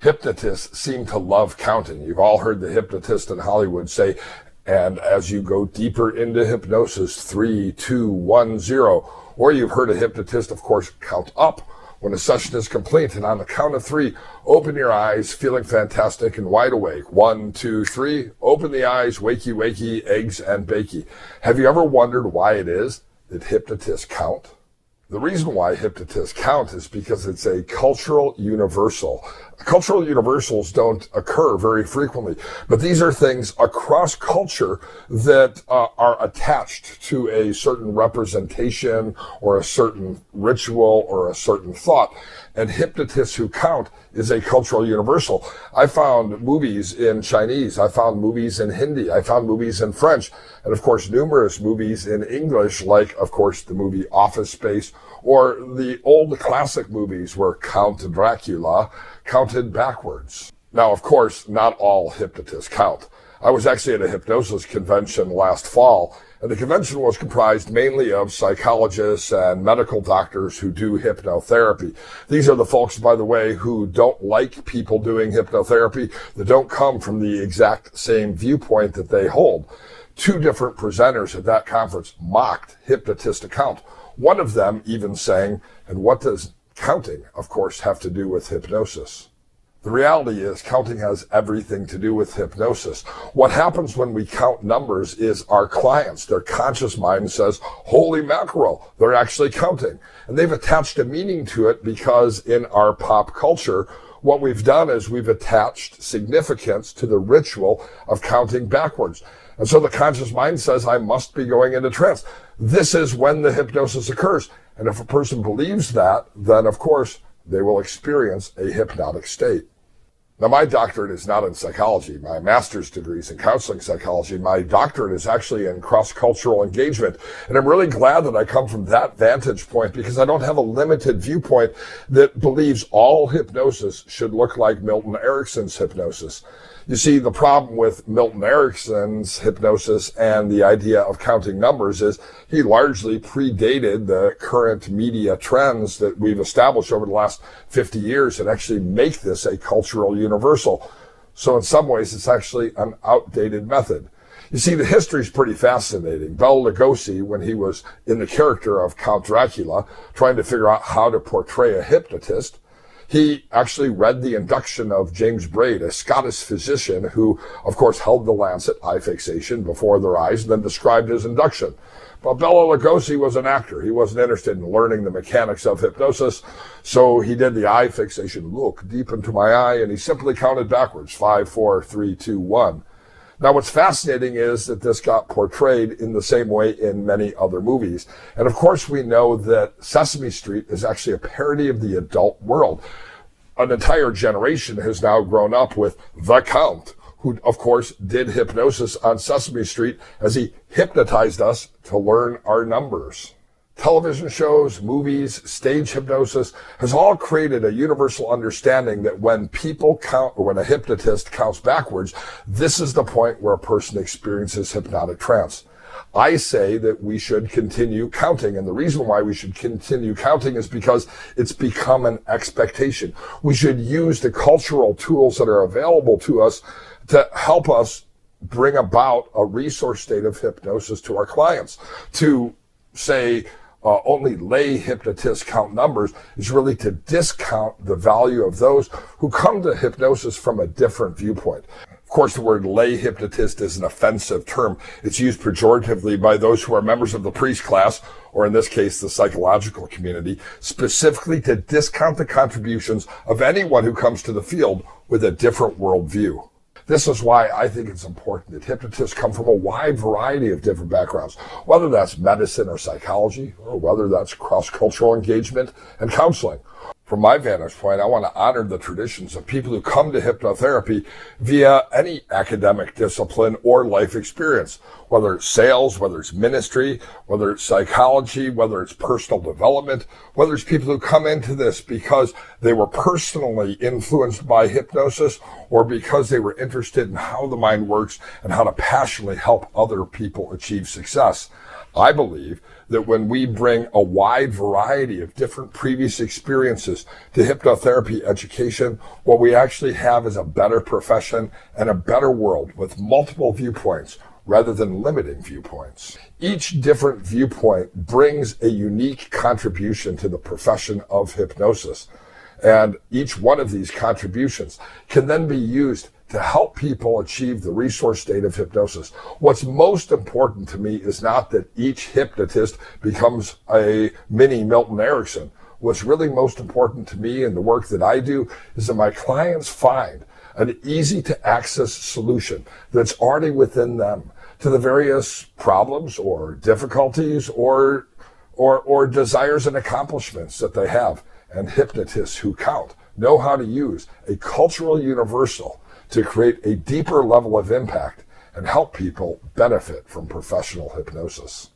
Hypnotists seem to love counting. You've all heard the hypnotist in Hollywood say, and as you go deeper into hypnosis, 3, 2, 1, 0. Or you've heard a hypnotist, of course, count up when a session is complete. And on the count of 3, open your eyes, feeling fantastic and wide awake. 1, 2, 3, open the eyes, wakey, wakey, eggs and bakey. Have you ever wondered why it is that hypnotists count? The reason why hypnotists count is because it's a cultural universal. Cultural universals don't occur very frequently, but these are things across culture that are attached to a certain representation or a certain ritual or a certain thought. And hypnotists who count is a cultural universal. I found movies in Chinese. I found movies in Hindi. I found movies in French. And of course, numerous movies in English, like, of course, the movie Office Space, or the old classic movies where Count Dracula counted backwards. Now, of course, not all hypnotists count. I was actually at a hypnosis convention last fall, and the convention was comprised mainly of psychologists and medical doctors who do hypnotherapy. These are the folks, by the way, who don't like people doing hypnotherapy, that don't come from the exact same viewpoint that they hold. 2 different presenters at that conference mocked hypnotist account. One of them even saying, and what does counting, of course, have to do with hypnosis? The reality is counting has everything to do with hypnosis. What happens when we count numbers is our clients, their conscious mind says, holy mackerel, they're actually counting. And they've attached a meaning to it because in our pop culture, what we've done is we've attached significance to the ritual of counting backwards. And so the conscious mind says, I must be going into trance. This is when the hypnosis occurs. And if a person believes that, then of course, they will experience a hypnotic state. Now, my doctorate is not in psychology. My master's degree is in counseling psychology. My doctorate is actually in cross-cultural engagement. And I'm really glad that I come from that vantage point because I don't have a limited viewpoint that believes all hypnosis should look like Milton Erickson's hypnosis. You see, the problem with Milton Erickson's hypnosis and the idea of counting numbers is he largely predated the current media trends that we've established over the last 50 years that actually make this a cultural universal. So in some ways, it's actually an outdated method. You see, the history is pretty fascinating. Bela Lugosi, when he was in the character of Count Dracula, trying to figure out how to portray a hypnotist, he actually read the induction of James Braid, a Scottish physician who, of course, held the lancet, eye fixation, before their eyes, and then described his induction. But Bela Lugosi was an actor. He wasn't interested in learning the mechanics of hypnosis, so he did the eye fixation, look deep into my eye, and he simply counted backwards, 5, 4, 3, 2, 1. Now, what's fascinating is that this got portrayed in the same way in many other movies. And of course, we know that Sesame Street is actually a parody of the adult world. An entire generation has now grown up with the Count, who, of course, did hypnosis on Sesame Street as he hypnotized us to learn our numbers. Television shows, movies, stage hypnosis has all created a universal understanding that when people count, or when a hypnotist counts backwards, this is the point where a person experiences hypnotic trance. I say that we should continue counting, and the reason why we should continue counting is because it's become an expectation. We should use the cultural tools that are available to us to help us bring about a resource state of hypnosis to our clients. To say, only lay hypnotists count numbers is really to discount the value of those who come to hypnosis from a different viewpoint. Of course, the word lay hypnotist is an offensive term. It's used pejoratively by those who are members of the priest class, or in this case, the psychological community, specifically to discount the contributions of anyone who comes to the field with a different worldview. This is why I think it's important that hypnotists come from a wide variety of different backgrounds, whether that's medicine or psychology, or whether that's cross-cultural engagement and counseling. From my vantage point, I want to honor the traditions of people who come to hypnotherapy via any academic discipline or life experience, whether it's sales, whether it's ministry, whether it's psychology, whether it's personal development, whether it's people who come into this because they were personally influenced by hypnosis or because they were interested in how the mind works and how to passionately help other people achieve success. I believe that when we bring a wide variety of different previous experiences to hypnotherapy education, what we actually have is a better profession and a better world with multiple viewpoints rather than limiting viewpoints. Each different viewpoint brings a unique contribution to the profession of hypnosis. And each one of these contributions can then be used to help people achieve the resource state of hypnosis. What's most important to me is not that each hypnotist becomes a mini Milton Erickson. What's really most important to me in the work that I do is that my clients find an easy to access solution that's already within them to the various problems or difficulties or desires and accomplishments that they have. And hypnotists who count know how to use a cultural universal to create a deeper level of impact and help people benefit from professional hypnosis.